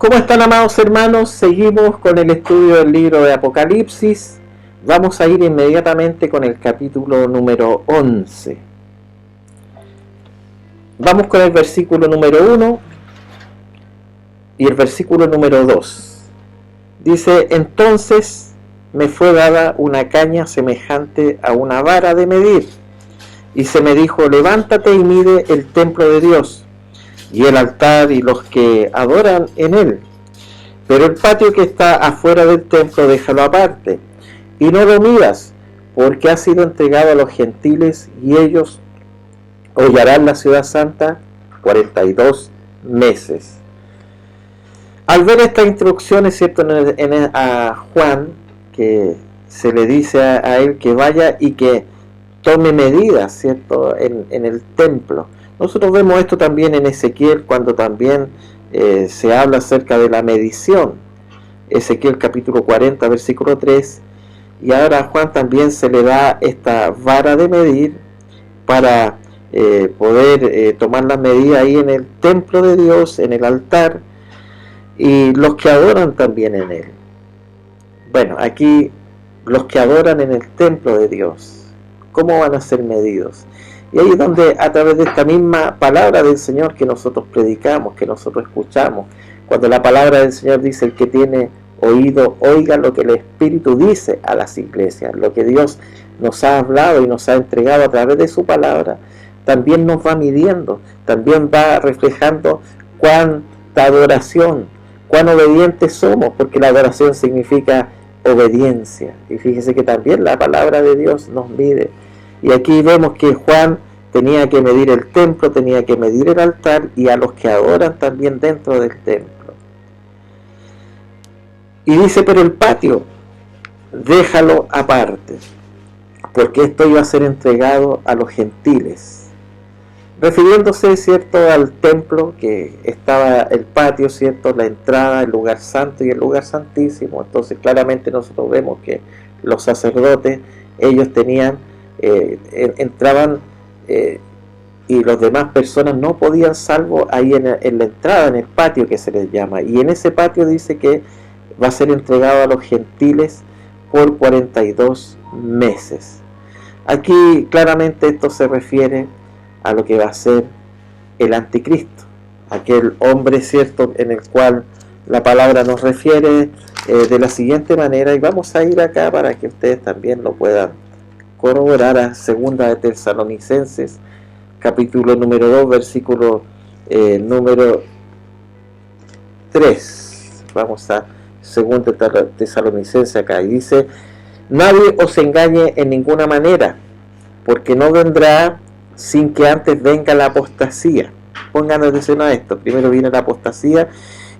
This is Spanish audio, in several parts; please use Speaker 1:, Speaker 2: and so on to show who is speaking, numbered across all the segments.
Speaker 1: ¿Cómo están, amados hermanos? Seguimos con el estudio del libro de Apocalipsis. Vamos a ir inmediatamente con el capítulo número 11. Vamos con el versículo número 1 y el versículo número 2. Dice: entonces me fue dada una caña semejante a una vara de medir, y se me dijo: levántate y mide el templo de Dios, y el altar y los que adoran en él. Pero el patio que está afuera del templo déjalo aparte, y no lo midas, porque ha sido entregado a los gentiles, y ellos hollarán la ciudad santa 42 meses. Al ver esta instrucción, es cierto, a Juan, que se le dice a él que vaya y que tome medidas, ¿cierto?, en el templo. Nosotros vemos esto también en Ezequiel, cuando también se habla acerca de la medición. Ezequiel capítulo 40, versículo 3. Y ahora a Juan también se le da esta vara de medir para poder tomar la medida ahí en el templo de Dios, en el altar, y los que adoran también en él. Bueno, aquí los que adoran en el templo de Dios, ¿cómo van a ser medidos? Y ahí es donde, a través de esta misma palabra del Señor que nosotros predicamos, que nosotros escuchamos, cuando la palabra del Señor dice: el que tiene oído, oiga lo que el Espíritu dice a las iglesias. Lo que Dios nos ha hablado y nos ha entregado a través de su palabra, también nos va midiendo, también va reflejando cuánta adoración, cuán obedientes somos, porque la adoración significa obediencia. Y fíjese que también la palabra de Dios nos mide. Y aquí vemos que Juan tenía que medir el templo, tenía que medir el altar, y a los que adoran también dentro del templo. Y dice: pero el patio, déjalo aparte, porque esto iba a ser entregado a los gentiles. Refiriéndose, ¿cierto?, al templo, que estaba el patio, ¿cierto?, la entrada, el lugar santo y el lugar santísimo. Entonces claramente nosotros vemos que los sacerdotes, ellos tenían, entraban, y los demás personas no podían, salvo ahí en la entrada, en el patio que se les llama. Y en ese patio dice que va a ser entregado a los gentiles por 42 meses. Aquí claramente esto se refiere a lo que va a ser el anticristo, aquel hombre, ¿cierto?, en el cual la palabra nos refiere de la siguiente manera, y vamos a ir acá para que ustedes también lo puedan corroborar, a segunda de Tesalonicenses capítulo número 2, versículo número 3. Vamos a segunda de Tesalonicenses acá, y dice: nadie os engañe en ninguna manera, porque no vendrá sin que antes venga la apostasía. Pongan atención a esto: primero viene la apostasía,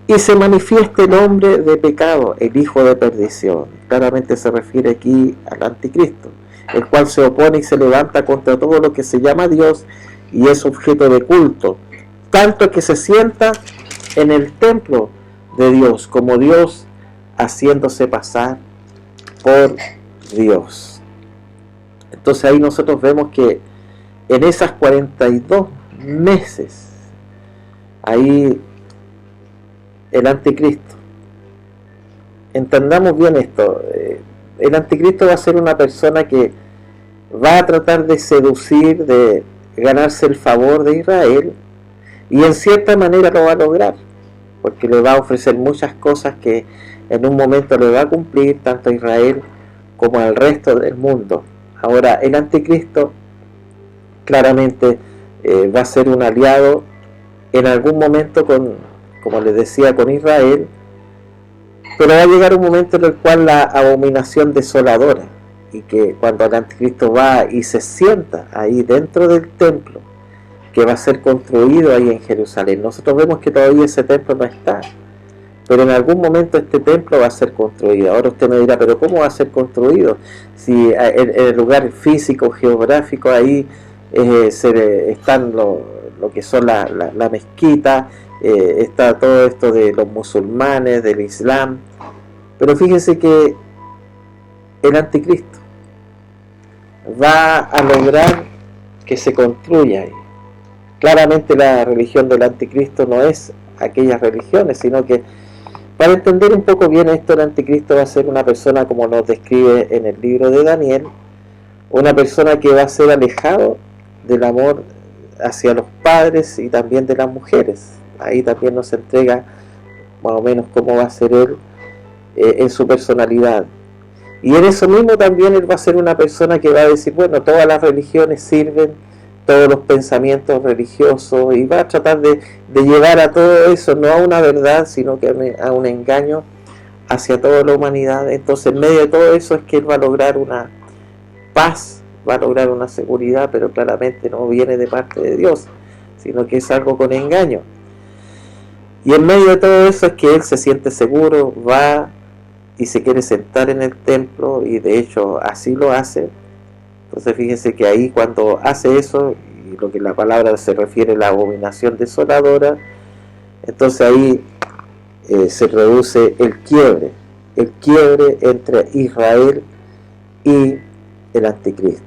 Speaker 1: y se manifieste el hombre de pecado, el hijo de perdición. Claramente se refiere aquí al anticristo, el cual se opone y se levanta contra todo lo que se llama Dios y es objeto de culto, tanto que se sienta en el templo de Dios como Dios, haciéndose pasar por Dios. Entonces ahí nosotros vemos que en esas 42 meses, ahí el anticristo, entendamos bien esto, el anticristo va a ser una persona que va a tratar de seducir, de ganarse el favor de Israel, y en cierta manera lo va a lograr, porque le va a ofrecer muchas cosas que en un momento le va a cumplir tanto a Israel como al resto del mundo. Ahora, el anticristo claramente va a ser un aliado en algún momento con, como les decía, con Israel, pero va a llegar un momento en el cual la abominación desoladora, y que cuando el anticristo va y se sienta ahí dentro del templo que va a ser construido ahí en Jerusalén, nosotros vemos que todavía ese templo no está, pero en algún momento este templo va a ser construido. Ahora usted me dirá: pero ¿cómo va a ser construido? Si en el lugar físico, geográfico, ahí están lo que son la mezquita, está todo esto de los musulmanes, del Islam. Pero fíjense que el anticristo va a lograr que se construya ahí. Claramente la religión del anticristo no es aquellas religiones, sino que Para entender un poco bien esto, el anticristo va a ser una persona, como nos describe en el libro de Daniel, una persona que va a ser alejado del amor hacia los padres y también de las mujeres. Ahí también nos entrega más o menos cómo va a ser él en su personalidad. Y en eso mismo también él va a ser una persona que va a decir, bueno, todas las religiones sirven, todos los pensamientos religiosos, y va a tratar de llevar a todo eso, no a una verdad, sino que a un engaño hacia toda la humanidad. Entonces en medio de todo eso es que él va a lograr una paz, va a lograr una seguridad, pero claramente no viene de parte de Dios, sino que es algo con engaño. Y en medio de todo eso es que él se siente seguro, va y se quiere sentar en el templo, y de hecho así lo hace. Entonces fíjense que ahí cuando hace eso, y lo que la palabra se refiere a la abominación desoladora, entonces ahí se reduce el quiebre entre Israel y el anticristo.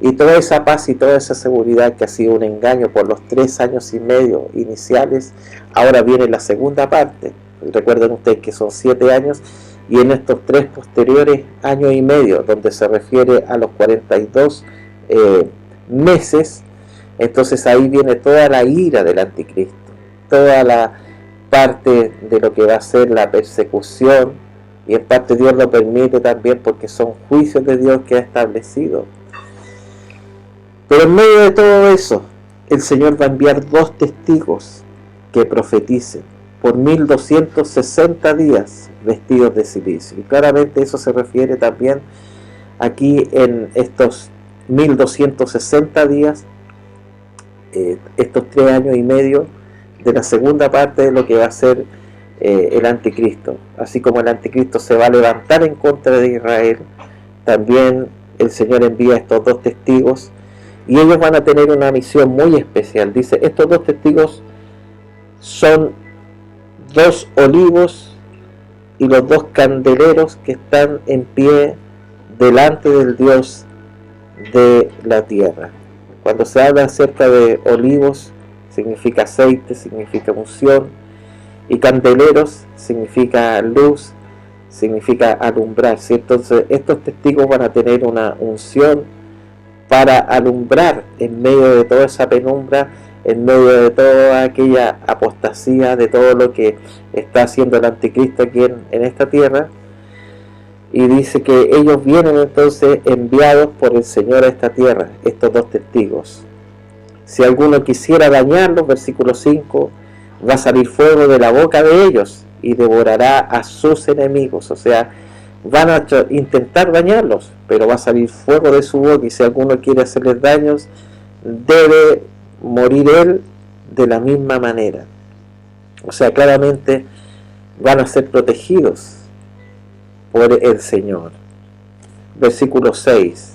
Speaker 1: Y toda esa paz y toda esa seguridad que ha sido un engaño por los 3 años y medio iniciales, ahora viene la segunda parte. Recuerden ustedes que son 7 años, y en estos 3 posteriores años y medio, donde se refiere a los 42 meses, entonces ahí viene toda la ira del anticristo, toda la parte de lo que va a ser la persecución, y en parte Dios lo permite también porque son juicios de Dios que ha establecido. Pero en medio de todo eso, el Señor va a enviar 2 testigos que profeticen por 1260 días vestidos de silicio. Y claramente eso se refiere también aquí en estos 1260 días, estos 3 años y medio de la segunda parte de lo que va a ser el anticristo. Así como el anticristo se va a levantar en contra de Israel, también el Señor envía estos 2 testigos, y ellos van a tener una misión muy especial. Dice, estos 2 testigos son 2 olivos y los 2 candeleros que están en pie delante del Dios de la tierra. Cuando se habla acerca de olivos, significa aceite, significa unción, y candeleros significa luz, significa alumbrar, ¿sí? Entonces estos testigos van a tener una unción para alumbrar en medio de toda esa penumbra, en medio de toda aquella apostasía, de todo lo que está haciendo el anticristo aquí en esta tierra. Y dice que ellos vienen entonces enviados por el Señor a esta tierra, estos 2 testigos. Si alguno quisiera dañarlos, versículo 5, va a salir fuego de la boca de ellos y devorará a sus enemigos. O sea, van a intentar dañarlos, pero va a salir fuego de su boca, y si alguno quiere hacerles daños, debe morir él de la misma manera. O sea, claramente van a ser protegidos por el Señor. Versículo 6.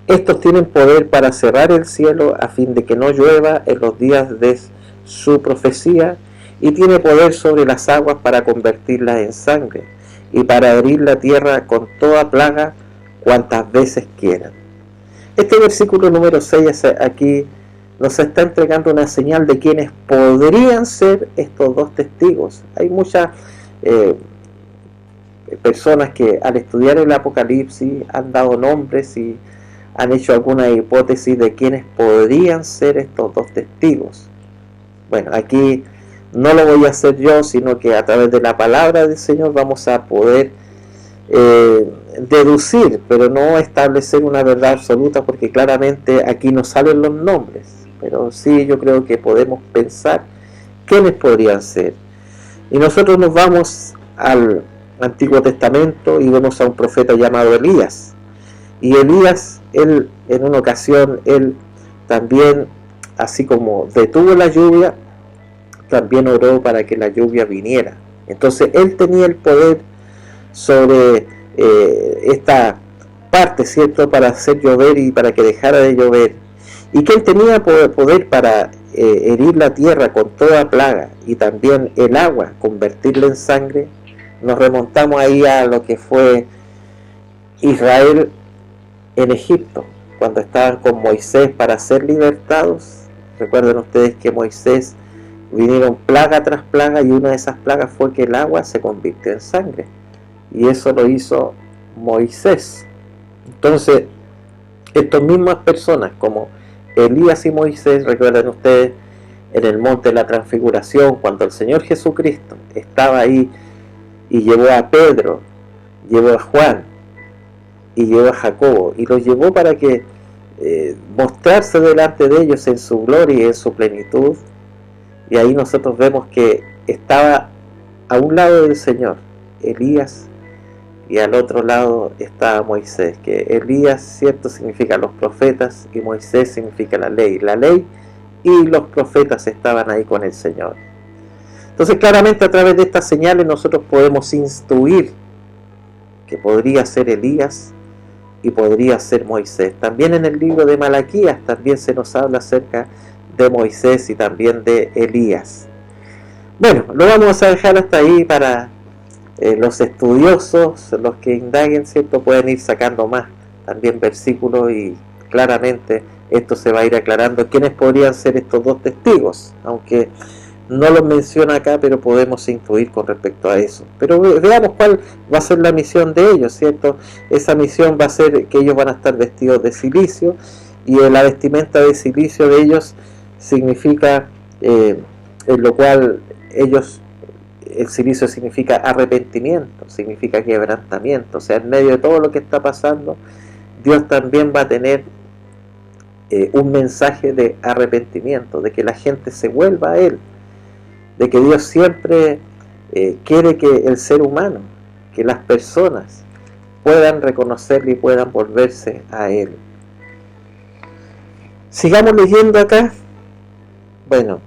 Speaker 1: Estos tienen poder para cerrar el cielo a fin de que no llueva en los días de su profecía, y tiene poder sobre las aguas para convertirlas en sangre, y para herir la tierra con toda plaga cuantas veces quieran. Este versículo número 6 aquí nos está entregando una señal de quienes podrían ser estos 2 testigos. Hay muchas personas que al estudiar el Apocalipsis han dado nombres y han hecho alguna hipótesis de quienes podrían ser estos 2 testigos. Bueno, aquí no lo voy a hacer yo, sino que a través de la palabra del Señor vamos a poder deducir, pero no establecer una verdad absoluta, porque claramente aquí no salen los nombres, pero sí yo creo que podemos pensar quiénes podrían ser. Y nosotros nos vamos al Antiguo Testamento y vemos a un profeta llamado Elías. Y Elías, él en una ocasión, él también, así como detuvo la lluvia, también oró para que la lluvia viniera. Entonces él tenía el poder sobre esta parte, ¿cierto?, para hacer llover y para que dejara de llover, y que él tenía poder para herir la tierra con toda plaga, y también el agua, convertirla en sangre. Nos remontamos ahí a lo que fue Israel en Egipto, cuando estaban con Moisés para ser libertados. Recuerden ustedes que Moisés vinieron plaga tras plaga, y una de esas plagas fue que el agua se convirtió en sangre, y eso lo hizo Moisés. Entonces, estas mismas personas como Elías y Moisés, recuerdan ustedes en el monte de la transfiguración, cuando el Señor Jesucristo estaba ahí y llevó a Pedro, llevó a Juan y llevó a Jacobo, y los llevó para que mostrarse delante de ellos en su gloria y en su plenitud. Y ahí nosotros vemos que estaba a un lado del Señor Elías, y al otro lado estaba Moisés, que Elías, cierto, significa los profetas, y Moisés significa la ley. La ley y los profetas estaban ahí con el Señor. Entonces, claramente a través de estas señales nosotros podemos intuir que podría ser Elías y podría ser Moisés. También en el libro de Malaquías también se nos habla acerca de Moisés y también de Elías. Bueno, lo vamos a dejar hasta ahí para los estudiosos, los que indaguen, ¿cierto? Pueden ir sacando más también versículos, y claramente esto se va a ir aclarando quiénes podrían ser estos dos testigos, aunque no los menciona acá, pero podemos intuir con respecto a eso. Pero veamos cuál va a ser la misión de ellos, ¿cierto? Esa misión va a ser que ellos van a estar vestidos de cilicio, y la vestimenta de cilicio de ellos significa, en lo cual ellos, el cilicio significa arrepentimiento, significa quebrantamiento. O sea, en medio de todo lo que está pasando, Dios también va a tener un mensaje de arrepentimiento, de que la gente se vuelva a Él, de que Dios siempre quiere que el ser humano, que las personas puedan reconocerle y puedan volverse a Él. Sigamos leyendo acá. Bueno,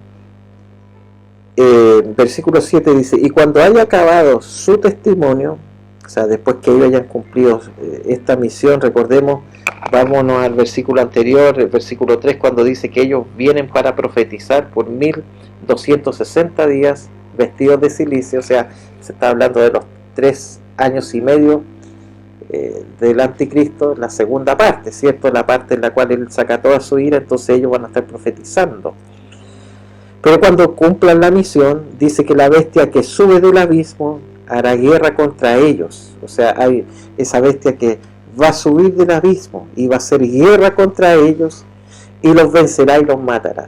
Speaker 1: versículo 7 dice: y cuando haya acabado su testimonio, o sea, después que ellos hayan cumplido esta misión, recordemos, vámonos al versículo anterior, el versículo 3, cuando dice que ellos vienen para profetizar por 1260 días vestidos de cilicio. O sea, se está hablando de los 3 años y medio del anticristo, la segunda parte, ¿cierto? La parte en la cual él saca toda su ira, entonces ellos van a estar profetizando. Pero cuando cumplan la misión, dice que la bestia que sube del abismo hará guerra contra ellos. O sea, hay esa bestia que va a subir del abismo y va a hacer guerra contra ellos, y los vencerá y los matará.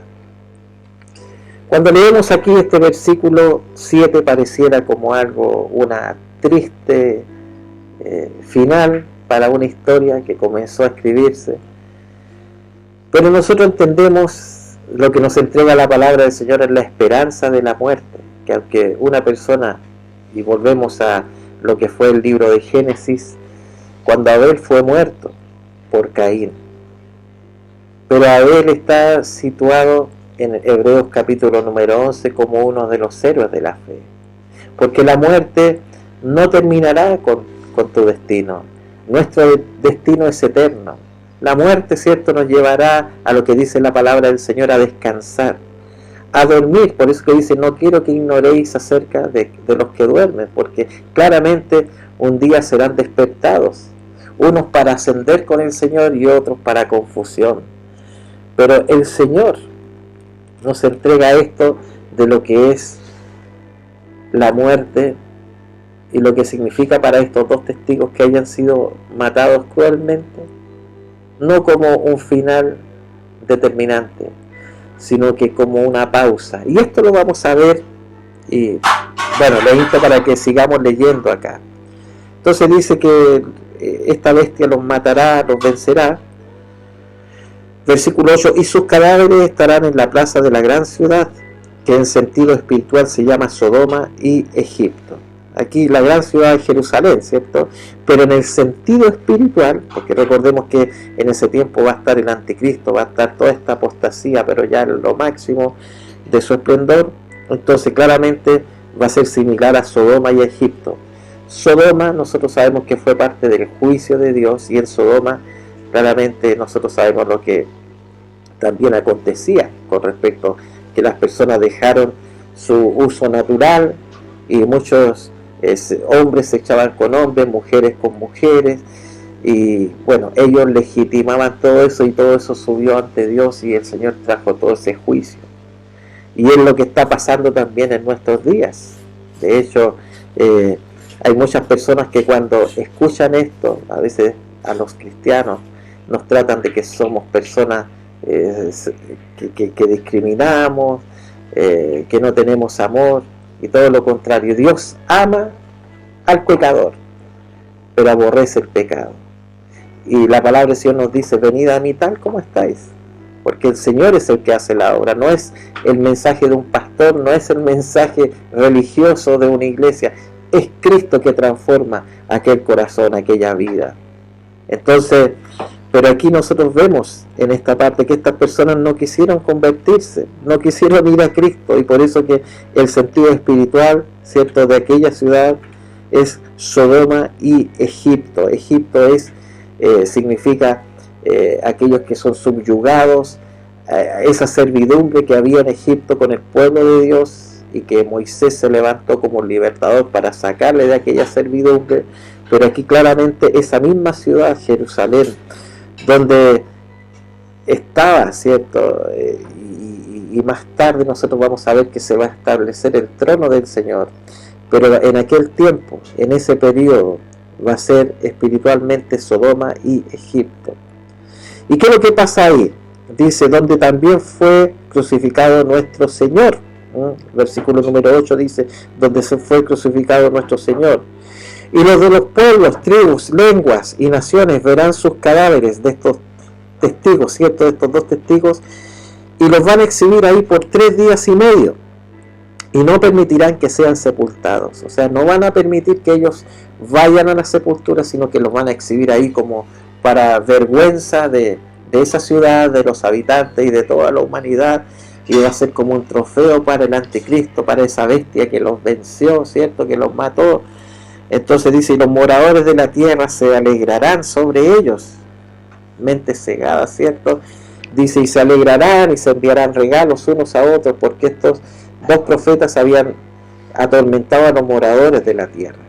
Speaker 1: Cuando leemos aquí este versículo 7, pareciera como algo, una triste final para una historia que comenzó a escribirse. Pero nosotros entendemos lo que nos entrega la palabra del Señor es la esperanza de la muerte, que aunque una persona, y volvemos a lo que fue el libro de Génesis, cuando Abel fue muerto por Caín, pero Abel está situado en Hebreos capítulo número 11 como uno de los héroes de la fe, porque la muerte no terminará con tu destino. Nuestro destino es eterno. La muerte, cierto, nos llevará a lo que dice la palabra del Señor, a descansar, a dormir. Por eso que dice: no quiero que ignoréis acerca de los que duermen, porque claramente un día serán despertados, unos para ascender con el Señor y otros para confusión. Pero el Señor nos entrega esto de lo que es la muerte y lo que significa para estos dos testigos que hayan sido matados cruelmente, no como un final determinante, sino que como una pausa. Y esto lo vamos a ver, y bueno, lo invito para que sigamos leyendo acá. Entonces dice que esta bestia los matará, los vencerá. Versículo 8: y sus cadáveres estarán en la plaza de la gran ciudad, que en sentido espiritual se llama Sodoma y Egipto. Aquí la gran ciudad de Jerusalén, ¿cierto? Pero en el sentido espiritual, porque recordemos que en ese tiempo va a estar el anticristo, va a estar toda esta apostasía, pero ya en lo máximo de su esplendor. Entonces claramente va a ser similar a Sodoma y Egipto. Sodoma, nosotros sabemos que fue parte del juicio de Dios, y en Sodoma claramente nosotros sabemos lo que también acontecía con respecto a que las personas dejaron su uso natural, y muchos hombres se echaban con hombres, mujeres con mujeres, y bueno, ellos legitimaban todo eso, y todo eso subió ante Dios, y el Señor trajo todo ese juicio. Y es lo que está pasando también en nuestros días. De hecho, hay muchas personas que cuando escuchan esto, a veces a los cristianos, nos tratan de que somos personas que discriminamos, que no tenemos amor, y todo lo contrario. Dios ama al pecador, pero aborrece el pecado. Y la palabra del Señor nos dice: venid a mí tal como estáis, porque el Señor es el que hace la obra. No es el mensaje de un pastor, no es el mensaje religioso de una iglesia, es Cristo que transforma aquel corazón, aquella vida. Entonces, pero aquí nosotros vemos en esta parte que estas personas no quisieron convertirse, no quisieron ir a Cristo, y por eso que el sentido espiritual, ¿cierto?, de aquella ciudad es Sodoma y Egipto. Egipto significa aquellos que son subyugados, esa servidumbre que había en Egipto con el pueblo de Dios, y que Moisés se levantó como libertador para sacarle de aquella servidumbre. Pero aquí claramente esa misma ciudad, Jerusalén, donde estaba, ¿cierto? Y más tarde nosotros vamos a ver que se va a establecer el trono del Señor. Pero en aquel tiempo, en ese periodo, va a ser espiritualmente Sodoma y Egipto. ¿Y qué es lo que pasa ahí? Dice: donde también fue crucificado nuestro Señor. Versículo número 8 dice: donde se fue crucificado nuestro Señor. Y los de los pueblos, tribus, lenguas y naciones verán sus cadáveres de estos testigos, ¿cierto?, de estos dos testigos, y los van a exhibir ahí por 3 días y medio, y no permitirán que sean sepultados. O sea, no van a permitir que ellos vayan a la sepultura, sino que los van a exhibir ahí como para vergüenza de esa ciudad, de los habitantes y de toda la humanidad, y va a ser como un trofeo para el anticristo, para esa bestia que los venció, ¿cierto?, que los mató. Entonces dice: y los moradores de la tierra se alegrarán sobre ellos. Mente cegada, ¿cierto? Dice: y se alegrarán y se enviarán regalos unos a otros, porque estos dos profetas habían atormentado a los moradores de la tierra.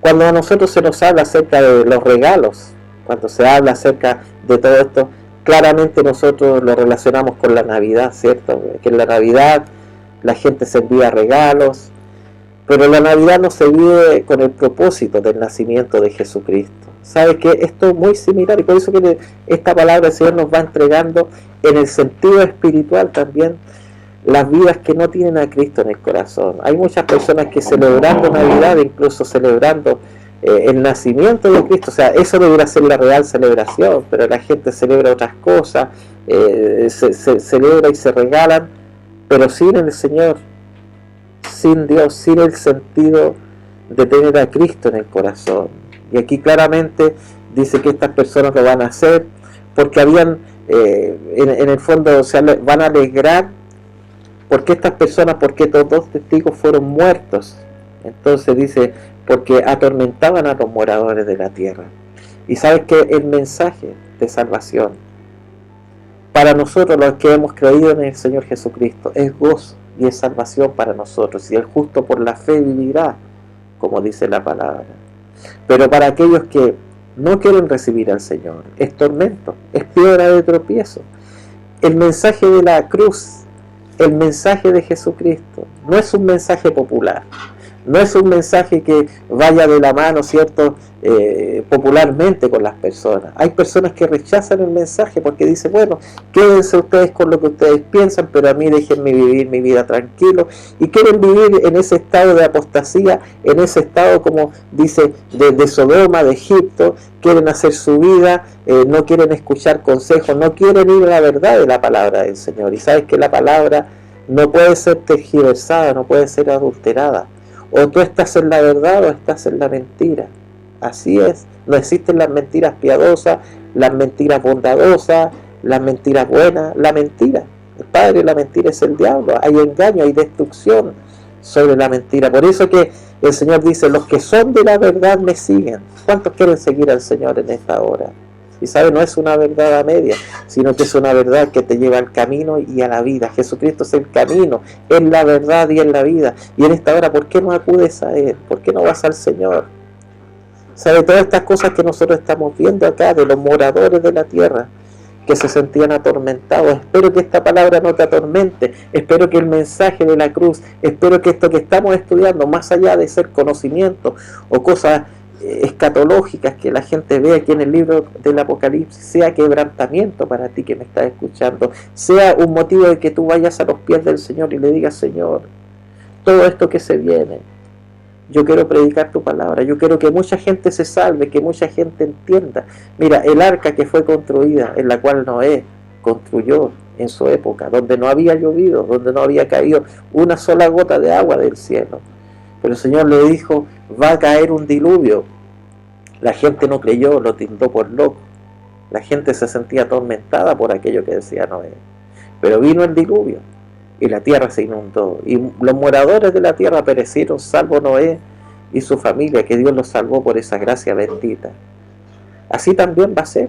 Speaker 1: Cuando a nosotros se nos habla acerca de los regalos, cuando se habla acerca de todo esto, claramente nosotros lo relacionamos con la Navidad, ¿cierto? Que en la Navidad la gente se envía regalos, pero la Navidad no se vive con el propósito del nacimiento de Jesucristo. ¿Sabe qué? Esto es muy similar, y por eso que esta palabra del Señor nos va entregando en el sentido espiritual también las vidas que no tienen a Cristo en el corazón. Hay muchas personas que celebrando Navidad, incluso celebrando el nacimiento de Cristo, o sea, eso debería ser la real celebración, pero la gente celebra otras cosas, se celebra y se regalan, pero sin el Señor, sin Dios, sin el sentido de tener a Cristo en el corazón. Y aquí claramente dice que estas personas lo van a hacer porque habían, en el fondo, o sea, van a alegrar porque estas personas, porque estos dos testigos fueron muertos. Entonces dice: porque atormentaban a los moradores de la tierra. Y sabes que el mensaje de salvación para nosotros, los que hemos creído en el Señor Jesucristo, es gozo y es salvación para nosotros, y el justo por la fe vivirá, como dice la palabra. Pero para aquellos que no quieren recibir al Señor, es tormento, es piedra de tropiezo. El mensaje de la cruz, el mensaje de Jesucristo, no es un mensaje popular, no es un mensaje que vaya de la mano, ¿cierto?, popularmente con las personas. Hay personas que rechazan el mensaje porque dicen: bueno, quédense ustedes con lo que ustedes piensan, pero a mí déjenme vivir mi vida tranquilo, y quieren vivir en ese estado de apostasía, en ese estado, como dice, de Sodoma, de Egipto. Quieren hacer su vida, no quieren escuchar consejos, no quieren ir a la verdad de la palabra del Señor. Y sabes que la palabra no puede ser tergiversada, no puede ser adulterada. O tú estás en la verdad o estás en la mentira. Así es. No existen las mentiras piadosas, las mentiras bondadosas, las mentiras buenas. La mentira, el padre de la mentira es el diablo. Hay engaño, hay destrucción sobre la mentira. Por eso que el Señor dice: los que son de la verdad me siguen. ¿Cuántos quieren seguir al Señor en esta hora? Y sabe, no es una verdad a media, sino que es una verdad que te lleva al camino y a la vida. Jesucristo es el camino, es la verdad y es la vida. Y en esta hora, ¿por qué no acudes a Él? ¿Por qué no vas al Señor? ¿Sabe? Todas estas cosas que nosotros estamos viendo acá de los moradores de la tierra, que se sentían atormentados. Espero que esta palabra no te atormente, espero que el mensaje de la cruz, espero que esto que estamos estudiando, más allá de ser conocimiento o cosas escatológicas que la gente ve aquí en el libro del Apocalipsis, sea quebrantamiento para ti que me estás escuchando, sea un motivo de que tú vayas a los pies del Señor y le digas: Señor, todo esto que se viene, yo quiero predicar tu palabra, yo quiero que mucha gente se salve, que mucha gente entienda. Mira, el arca que fue construida, en la cual Noé construyó en su época, donde no había llovido, donde no había caído una sola gota de agua del cielo, pero el Señor le dijo: va a caer un diluvio. La gente no creyó, lo tildó por loco. La gente se sentía atormentada por aquello que decía Noé. Pero vino el diluvio y la tierra se inundó. Y los moradores de la tierra perecieron, salvo Noé y su familia, que Dios los salvó por esa gracia bendita. Así también va a ser.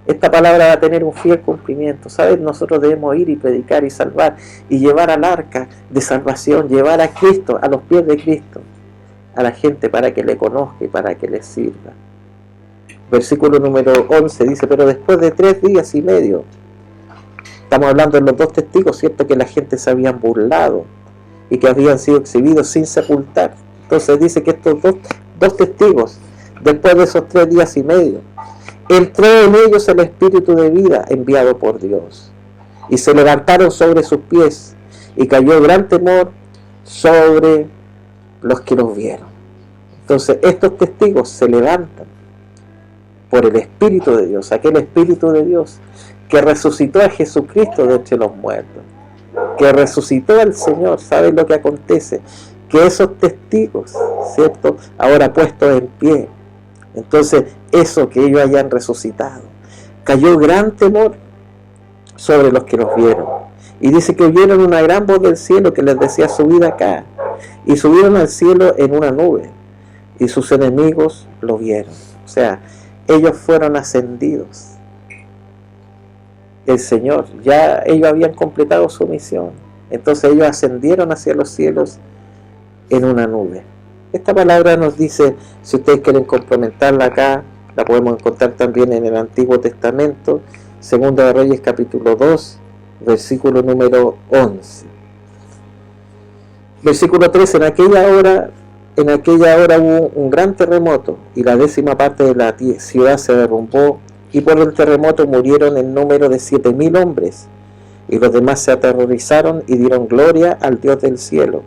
Speaker 1: Esta palabra va a tener un fiel cumplimiento. ¿Sabes? Nosotros debemos ir y predicar y salvar y llevar al arca de salvación, llevar a Cristo, a los pies de Cristo, a la gente para que le conozca y para que le sirva. Versículo número 11 dice: pero después de 3 días y medio, estamos hablando de los 2 testigos, cierto que la gente se habían burlado y que habían sido exhibidos sin sepultar. Entonces dice que estos dos testigos, después de esos 3 días y medio, entró en ellos el espíritu de vida enviado por Dios, y se levantaron sobre sus pies, y cayó gran temor sobre los que los vieron. Entonces estos testigos se levantan por el Espíritu de Dios, aquel Espíritu de Dios que resucitó a Jesucristo de entre los muertos, que resucitó al Señor. ¿Saben lo que acontece? Que esos testigos, ¿cierto?, ahora puestos en pie, entonces eso que ellos hayan resucitado, cayó gran temor sobre los que los vieron. Y dice que oyeron una gran voz del cielo que les decía: subid acá. Y subieron al cielo en una nube, y sus enemigos lo vieron. O sea, ellos fueron ascendidos. El Señor, ya ellos habían completado su misión. Entonces ellos ascendieron hacia los cielos en una nube. Esta palabra nos dice, si ustedes quieren complementarla acá, la podemos encontrar también en el Antiguo Testamento, Segunda de Reyes capítulo 2, versículo número 11. Versículo 13, en aquella hora hubo un gran terremoto, y la 10ª parte de la ciudad se derrumbó, y por el terremoto murieron en número de 7,000 hombres, y los demás se aterrorizaron y dieron gloria al Dios del cielo.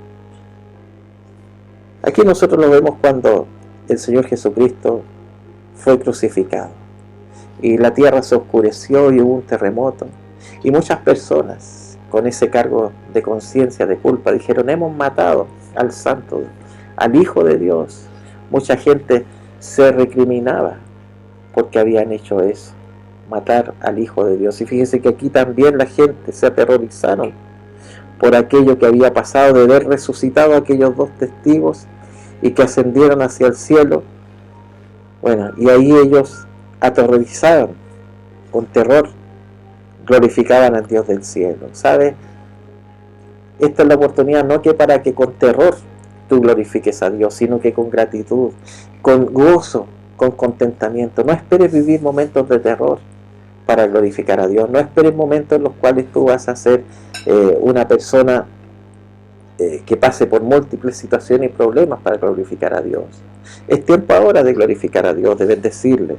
Speaker 1: Aquí nosotros lo vemos cuando el Señor Jesucristo fue crucificado, y la tierra se oscureció y hubo un terremoto, y muchas personas con ese cargo de conciencia, de culpa, dijeron: hemos matado al Santo, al Hijo de Dios. Mucha gente se recriminaba porque habían hecho eso, matar al Hijo de Dios. Y fíjense que aquí también la gente se aterrorizaron por aquello que había pasado, de haber resucitado a aquellos 2 testigos y que ascendieron hacia el cielo. Bueno, y ahí ellos aterrorizaban con terror, glorificaban al Dios del cielo. ¿Sabes? Esta es la oportunidad, no que para que con terror tú glorifiques a Dios, sino que con gratitud, con gozo, con contentamiento. No esperes vivir momentos de terror para glorificar a Dios. No esperes momentos en los cuales tú vas a ser una persona que pase por múltiples situaciones y problemas para glorificar a Dios. Es tiempo ahora de glorificar a Dios, de bendecirle.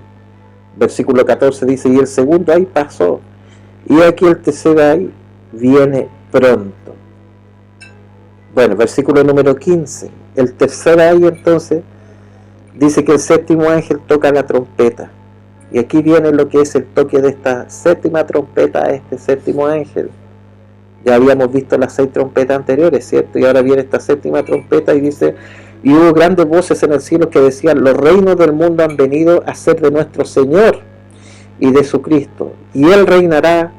Speaker 1: Versículo 14 dice: y el segundo ay pasó, y aquí el tercer ay viene pronto. Bueno, versículo número 15. El tercer ay entonces dice que el 7º ángel toca la trompeta. Y aquí viene lo que es el toque de esta 7ª trompeta a este 7º ángel. Ya habíamos visto las 6 trompetas anteriores, ¿cierto? Y ahora viene esta 7ª trompeta y dice: y hubo grandes voces en el cielo que decían: los reinos del mundo han venido a ser de nuestro Señor y de su Cristo, y Él reinará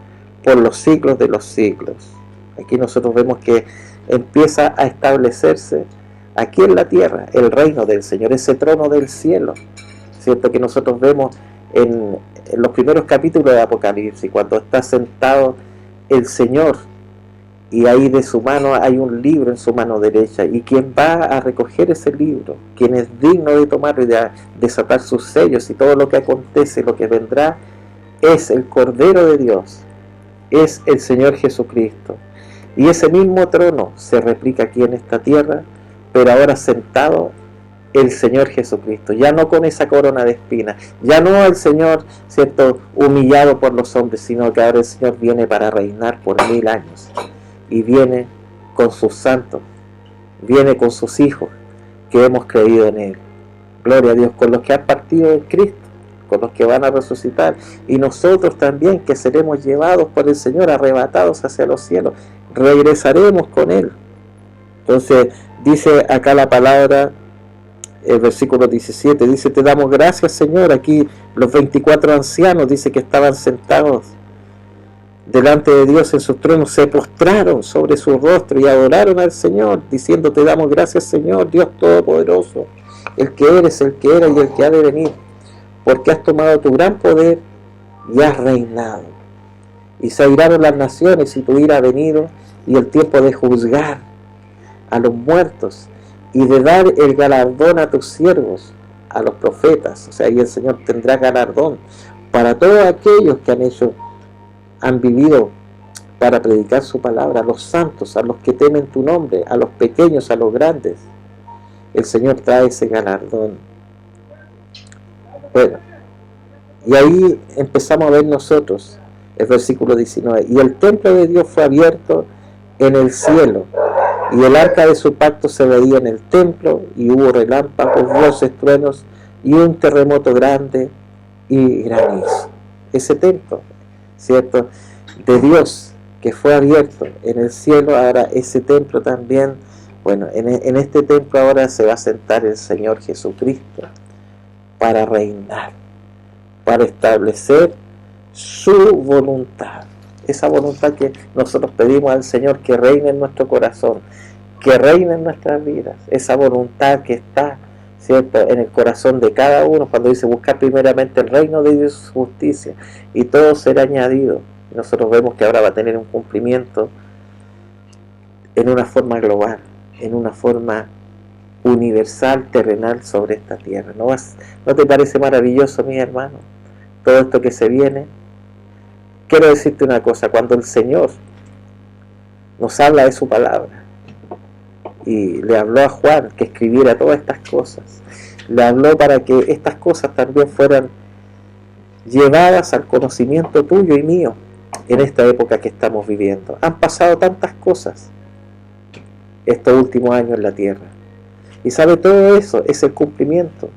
Speaker 1: por los siglos de los siglos. Aquí nosotros vemos que empieza a establecerse aquí en la tierra el reino del Señor, ese trono del cielo, ¿cierto? Que nosotros vemos en los primeros capítulos de Apocalipsis, cuando está sentado el Señor, y ahí de su mano hay un libro en su mano derecha, y quien va a recoger ese libro, quien es digno de tomarlo y de desatar sus sellos, y todo lo que acontece, lo que vendrá, es el Cordero de Dios, es el Señor Jesucristo. Y ese mismo trono se replica aquí en esta tierra, pero ahora sentado el Señor Jesucristo, ya no con esa corona de espinas, ya no el Señor, ¿cierto?, humillado por los hombres, sino que ahora el Señor viene para reinar por 1000 años, y viene con sus santos, viene con sus hijos que hemos creído en Él. Gloria a Dios, con los que han partido en Cristo, con los que van a resucitar, y nosotros también, que seremos llevados por el Señor, arrebatados hacia los cielos, regresaremos con Él. Entonces dice acá la palabra, el versículo 17, dice: te damos gracias, Señor. Aquí los 24 ancianos, dice que estaban sentados delante de Dios en sus tronos, se postraron sobre su rostro y adoraron al Señor, diciendo: te damos gracias, Señor, Dios Todopoderoso, el que eres, el que era y el que ha de venir, porque has tomado tu gran poder y has reinado. Y se airaron las naciones, y tu ira ha venido, y el tiempo de juzgar a los muertos y de dar el galardón a tus siervos, a los profetas. O sea, y el Señor tendrá galardón para todos aquellos que han vivido para predicar su palabra, a los santos, a los que temen tu nombre, a los pequeños, a los grandes. El Señor trae ese galardón. Bueno, y ahí empezamos a ver nosotros el versículo 19: y el templo de Dios fue abierto en el cielo, y el arca de su pacto se veía en el templo, y hubo relámpagos, voces, truenos, y un terremoto grande y granizo. Ese templo, ¿cierto?, de Dios, que fue abierto en el cielo, ahora ese templo también, bueno, en este templo ahora se va a sentar el Señor Jesucristo para reinar, para establecer su voluntad. Esa voluntad que nosotros pedimos al Señor que reine en nuestro corazón, que reine en nuestras vidas. Esa voluntad que está, ¿cierto?, en el corazón de cada uno, cuando dice: buscar primeramente el reino de Dios y su justicia, y todo será añadido. Nosotros vemos que ahora va a tener un cumplimiento en una forma global, en una forma universal, terrenal, sobre esta tierra. ¿No te parece maravilloso, mi hermano, todo esto que se viene? Quiero decirte una cosa: cuando el Señor nos habla de su palabra, y le habló a Juan que escribiera todas estas cosas, le habló para que estas cosas también fueran llevadas al conocimiento tuyo y mío en esta época que estamos viviendo. Han pasado tantas cosas estos últimos años en la tierra, y sabe, todo eso es el cumplimiento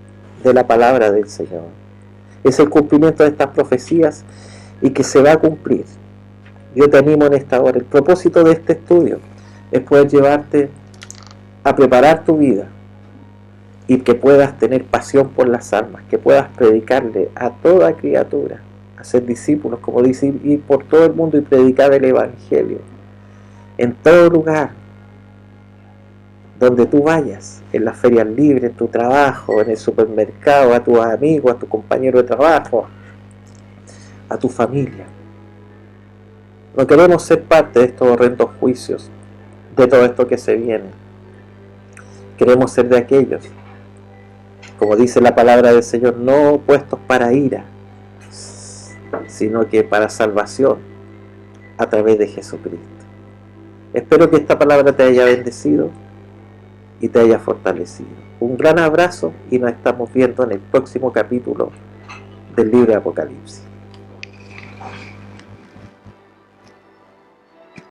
Speaker 1: de la palabra del Señor, es el cumplimiento de estas profecías, y que se va a cumplir. Yo te animo en esta hora. El propósito de este estudio es poder llevarte a preparar tu vida, y que puedas tener pasión por las almas, que puedas predicarle a toda criatura, a ser discípulos, como dice, ir por todo el mundo y predicar el Evangelio en todo lugar donde tú vayas, en las ferias libres, en tu trabajo, en el supermercado, a tus amigos, a tu compañero de trabajo, a tu familia. No queremos ser parte de estos horrendos juicios, de todo esto que se viene. Queremos ser de aquellos, como dice la palabra del Señor, no puestos para ira, sino que para salvación a través de Jesucristo. Espero que esta palabra te haya bendecido y te haya fortalecido. Un gran abrazo, y nos estamos viendo en el próximo capítulo del libro de Apocalipsis.